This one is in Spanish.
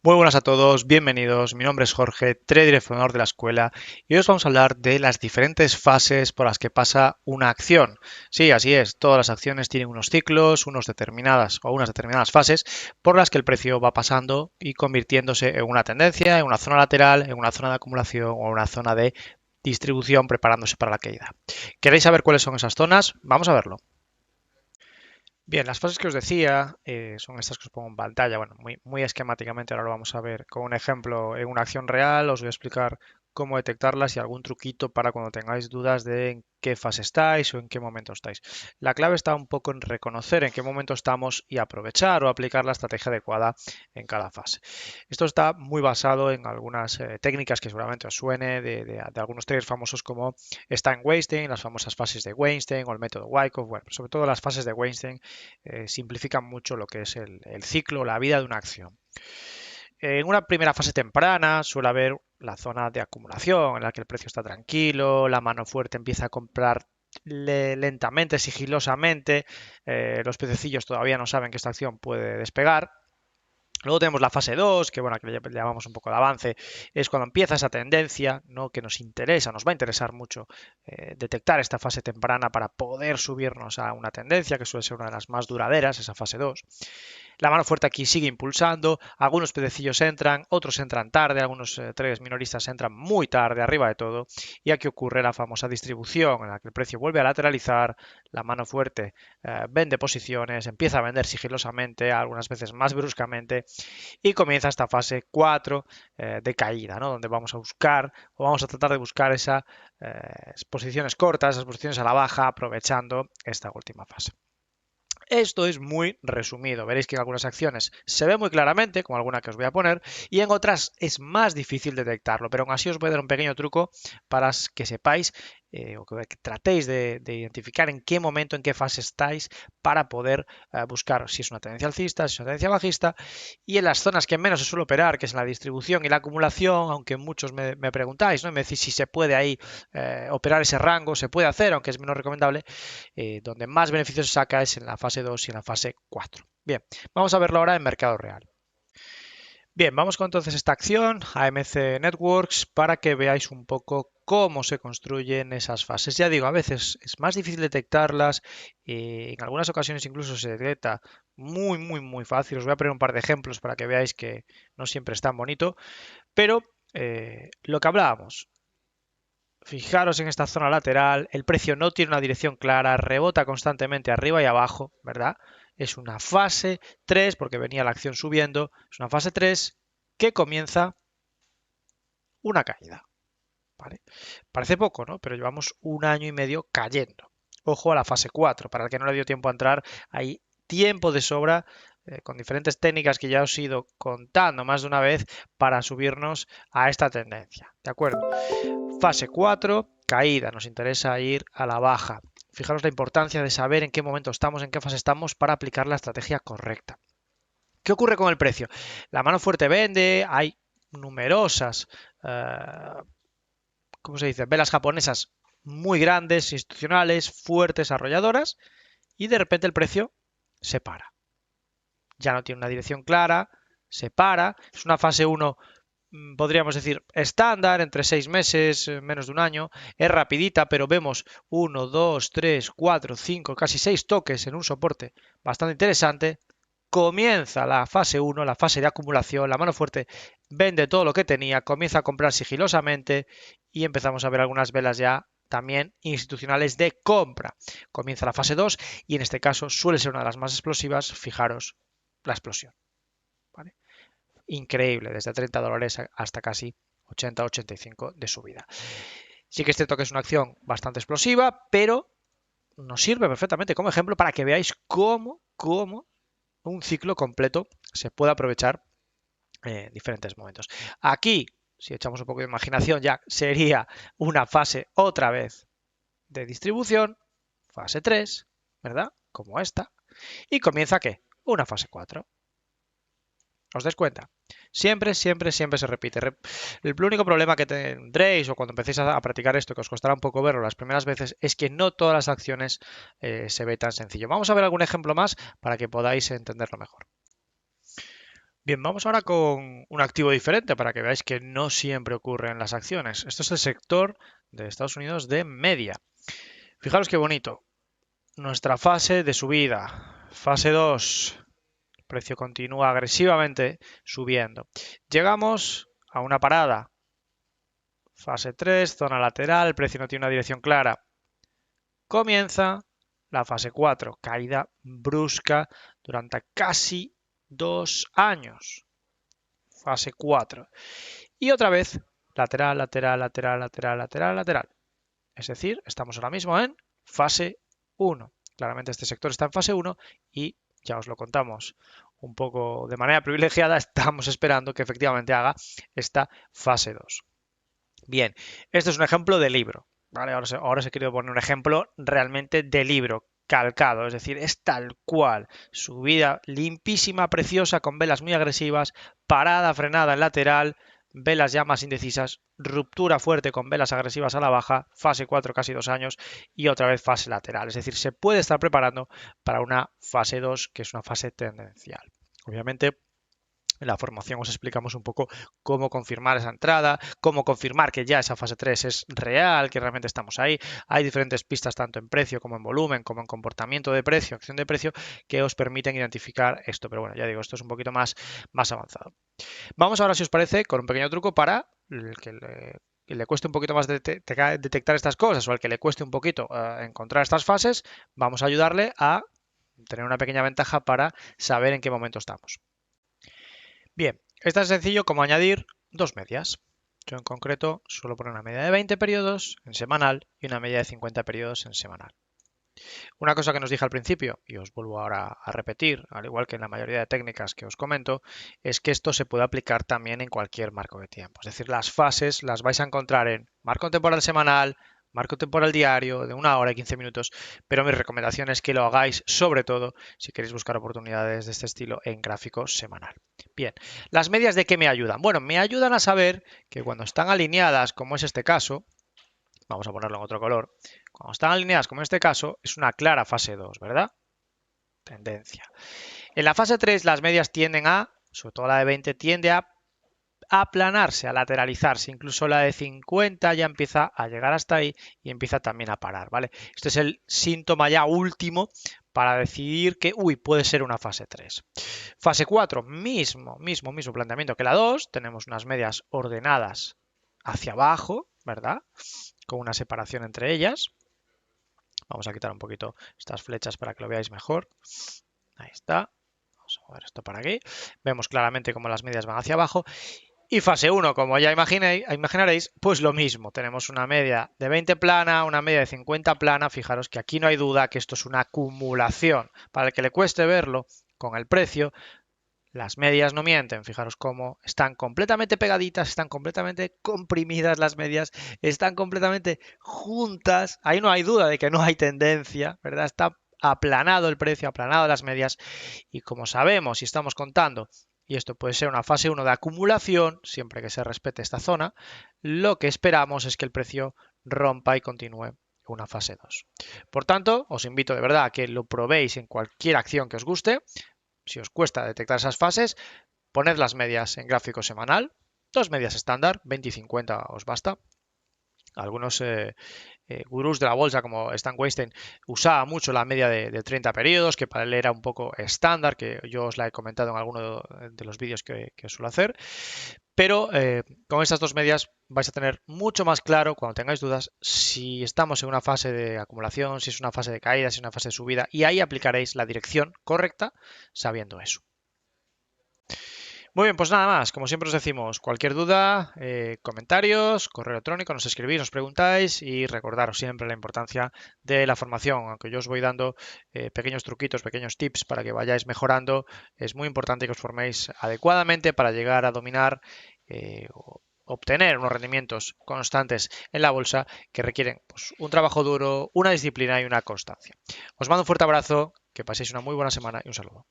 Muy buenas a todos, bienvenidos. Mi nombre es Jorge, trader y fundador de la escuela, y hoy os vamos a hablar de las diferentes fases por las que pasa una acción. Sí, así es, todas las acciones tienen unos ciclos, unas determinadas fases por las que el precio va pasando y convirtiéndose en una tendencia, en una zona lateral, en una zona de acumulación o en una zona de distribución preparándose para la caída. ¿Queréis saber cuáles son esas zonas? Vamos a verlo. Bien, las fases que os decía son estas que os pongo en pantalla. Bueno, muy esquemáticamente ahora lo vamos a ver con un ejemplo en una acción real. Os voy a explicar cómo detectarlas y algún truquito para cuando tengáis dudas de en qué fase estáis o en qué momento estáis. La clave está un poco en reconocer en qué momento estamos y aprovechar o aplicar la estrategia adecuada en cada fase. Esto está muy basado en algunas técnicas que seguramente os suene de algunos traders famosos como Stein-Weinstein, las famosas fases de Weinstein o el método Wyckoff. Bueno, sobre todo las fases de Weinstein simplifican mucho lo que es el ciclo, la vida de una acción. En una primera fase temprana suele haber la zona de acumulación en la que el precio está tranquilo, la mano fuerte empieza a comprar lentamente, sigilosamente, los pececillos todavía no saben que esta acción puede despegar. Luego tenemos la fase 2, que bueno, que le llamamos un poco de avance, es cuando empieza esa tendencia, ¿no? Que nos interesa, nos va a interesar mucho detectar esta fase temprana para poder subirnos a una tendencia que suele ser una de las más duraderas, esa fase 2. La mano fuerte aquí sigue impulsando, algunos pececillos entran, otros entran tarde, algunos traders minoristas entran muy tarde, arriba de todo, y aquí ocurre la famosa distribución en la que el precio vuelve a lateralizar, la mano fuerte vende posiciones, empieza a vender sigilosamente, algunas veces más bruscamente, y comienza esta fase 4 de caída, ¿no? Donde vamos a buscar o vamos a tratar de buscar esas posiciones cortas, esas posiciones a la baja, aprovechando esta última fase. Esto es muy resumido. Veréis que en algunas acciones se ve muy claramente, como alguna que os voy a poner, y en otras es más difícil detectarlo. Pero aún así os voy a dar un pequeño truco para que sepáis o que tratéis de identificar en qué momento, en qué fase estáis para poder buscar si es una tendencia alcista, si es una tendencia bajista. Y en las zonas que menos se suele operar, que es en la distribución y la acumulación, aunque muchos me preguntáis, ¿no? Y me decís si se puede ahí operar ese rango, se puede hacer, aunque es menos recomendable. Donde más beneficios se saca es en la fase 2 y en la fase 4. Bien, vamos a verlo ahora en mercado real. Bien, vamos con entonces esta acción, AMC Networks, para que veáis un poco cómo se construyen esas fases. Ya digo, a veces es más difícil detectarlas, en algunas ocasiones incluso se detecta muy fácil. Os voy a poner un par de ejemplos para que veáis que no siempre es tan bonito, pero lo que hablábamos, fijaros en esta zona lateral, el precio no tiene una dirección clara, rebota constantemente arriba y abajo, ¿verdad? Es una fase 3 porque venía la acción subiendo, es una fase 3 que comienza una caída, ¿vale? Parece poco, ¿no? Pero llevamos un año y medio cayendo. Ojo a la fase 4, para el que no le dio tiempo a entrar, hay tiempo de sobra con diferentes técnicas que ya os he ido contando más de una vez para subirnos a esta tendencia, ¿de acuerdo? Fase 4, caída. Nos interesa ir a la baja. Fijaros la importancia de saber en qué momento estamos, en qué fase estamos para aplicar la estrategia correcta. ¿Qué ocurre con el precio? La mano fuerte vende, hay numerosas, ¿cómo se dice? Velas japonesas muy grandes, institucionales, fuertes, arrolladoras, y de repente el precio se para. Ya no tiene una dirección clara, se para, es una fase 1 podríamos decir estándar, entre 6 meses, menos de un año, es rapidita, pero vemos 1, 2, 3, 4, 5, casi 6 toques en un soporte bastante interesante. Comienza la fase 1, la fase de acumulación, la mano fuerte vende todo lo que tenía, comienza a comprar sigilosamente y empezamos a ver algunas velas ya también institucionales de compra. Comienza la fase 2 y en este caso suele ser una de las más explosivas, fijaros la explosión. ¿Vale? Increíble, desde $30 hasta casi 80-85 de subida. Sí que es cierto que es una acción bastante explosiva, pero nos sirve perfectamente como ejemplo para que veáis cómo un ciclo completo se puede aprovechar en diferentes momentos. Aquí, si echamos un poco de imaginación, ya sería una fase otra vez de distribución, fase 3, ¿verdad? Como esta. Y comienza ¿qué? Una fase 4. ¿Os dais cuenta? Siempre se repite. El único problema que tendréis o cuando empecéis a practicar esto, que os costará un poco verlo las primeras veces, es que no todas las acciones se ve tan sencillo. Vamos a ver algún ejemplo más para que podáis entenderlo mejor. Bien, vamos ahora con un activo diferente para que veáis que no siempre ocurre en las acciones. Esto es el sector de Estados Unidos de media. Fijaros qué bonito. Nuestra fase de subida. Fase 2. El precio continúa agresivamente subiendo. Llegamos a una parada. Fase 3, zona lateral, el precio no tiene una dirección clara. Comienza la fase 4, caída brusca durante casi 2 años. Fase 4. Y otra vez, lateral, lateral, lateral, lateral, lateral, lateral. Es decir, estamos ahora mismo en fase 1. Claramente este sector está en fase 1 y ya os lo contamos un poco de manera privilegiada, estamos esperando que efectivamente haga esta fase 2. Bien, esto es un ejemplo de libro. ¿Vale? Ahora os he querido poner un ejemplo realmente de libro, calcado, es decir, es tal cual, subida limpísima, preciosa, con velas muy agresivas, parada, frenada en lateral, velas ya más indecisas, ruptura fuerte con velas agresivas a la baja, fase 4 casi 2 años y otra vez fase lateral. Es decir, se puede estar preparando para una fase 2 que es una fase tendencial. Obviamente, en la formación os explicamos un poco cómo confirmar esa entrada, cómo confirmar que ya esa fase 3 es real, que realmente estamos ahí. Hay diferentes pistas tanto en precio como en volumen, como en comportamiento de precio, acción de precio, que os permiten identificar esto. Pero bueno, ya digo, esto es un poquito más avanzado. Vamos ahora, si os parece, con un pequeño truco para el que le cueste un poquito más detectar estas cosas o al que le cueste un poquito encontrar estas fases, vamos a ayudarle a tener una pequeña ventaja para saber en qué momento estamos. Bien, es tan sencillo como añadir dos medias. Yo en concreto suelo poner una media de 20 periodos en semanal y una media de 50 periodos en semanal. Una cosa que nos dije al principio, y os vuelvo ahora a repetir, al igual que en la mayoría de técnicas que os comento, es que esto se puede aplicar también en cualquier marco de tiempo. Es decir, las fases las vais a encontrar en marco temporal semanal, marco temporal diario de 1 hora y 15 minutos, pero mi recomendación es que lo hagáis sobre todo si queréis buscar oportunidades de este estilo en gráfico semanal. Bien, ¿las medias de qué me ayudan? Bueno, me ayudan a saber que cuando están alineadas, como es este caso, vamos a ponerlo en otro color, cuando están alineadas, como en este caso, es una clara fase 2, ¿verdad? Tendencia. En la fase 3, las medias tienden a, sobre todo la de 20, tiende a aplanarse, a lateralizarse. Incluso la de 50 ya empieza a llegar hasta ahí y empieza también a parar, ¿vale? Este es el síntoma ya último para decidir que, puede ser una fase 3. Fase 4, mismo planteamiento que la 2. Tenemos unas medias ordenadas hacia abajo, ¿verdad? Con una separación entre ellas. Vamos a quitar un poquito estas flechas para que lo veáis mejor. Ahí está. Vamos a mover esto para aquí. Vemos claramente cómo las medias van hacia abajo. Y fase 1, como ya imaginaréis, pues lo mismo. Tenemos una media de 20 plana, una media de 50 plana. Fijaros que aquí no hay duda que esto es una acumulación. Para el que le cueste verlo con el precio, las medias no mienten, fijaros cómo están completamente pegaditas, están completamente comprimidas las medias, están completamente juntas. Ahí no hay duda de que no hay tendencia, ¿verdad? Está aplanado el precio, aplanado las medias. Y como sabemos y estamos contando, y esto puede ser una fase 1 de acumulación, siempre que se respete esta zona, lo que esperamos es que el precio rompa y continúe una fase 2. Por tanto, os invito de verdad a que lo probéis en cualquier acción que os guste. Si os cuesta detectar esas fases, poned las medias en gráfico semanal, dos medias estándar, 20 y 50 os basta. Algunos gurús de la bolsa como Stan Weinstein usaba mucho la media de 30 periodos, que para él era un poco estándar, que yo os la he comentado en alguno de los vídeos que suelo hacer. Pero con estas dos medias vais a tener mucho más claro cuando tengáis dudas si estamos en una fase de acumulación, si es una fase de caída, si es una fase de subida, y ahí aplicaréis la dirección correcta sabiendo eso. Muy bien, pues nada más. Como siempre os decimos, cualquier duda, comentarios, correo electrónico, nos escribís, nos preguntáis y recordaros siempre la importancia de la formación. Aunque yo os voy dando pequeños truquitos, pequeños tips para que vayáis mejorando, es muy importante que os forméis adecuadamente para llegar a dominar o obtener unos rendimientos constantes en la bolsa que requieren pues, un trabajo duro, una disciplina y una constancia. Os mando un fuerte abrazo, que paséis una muy buena semana y un saludo.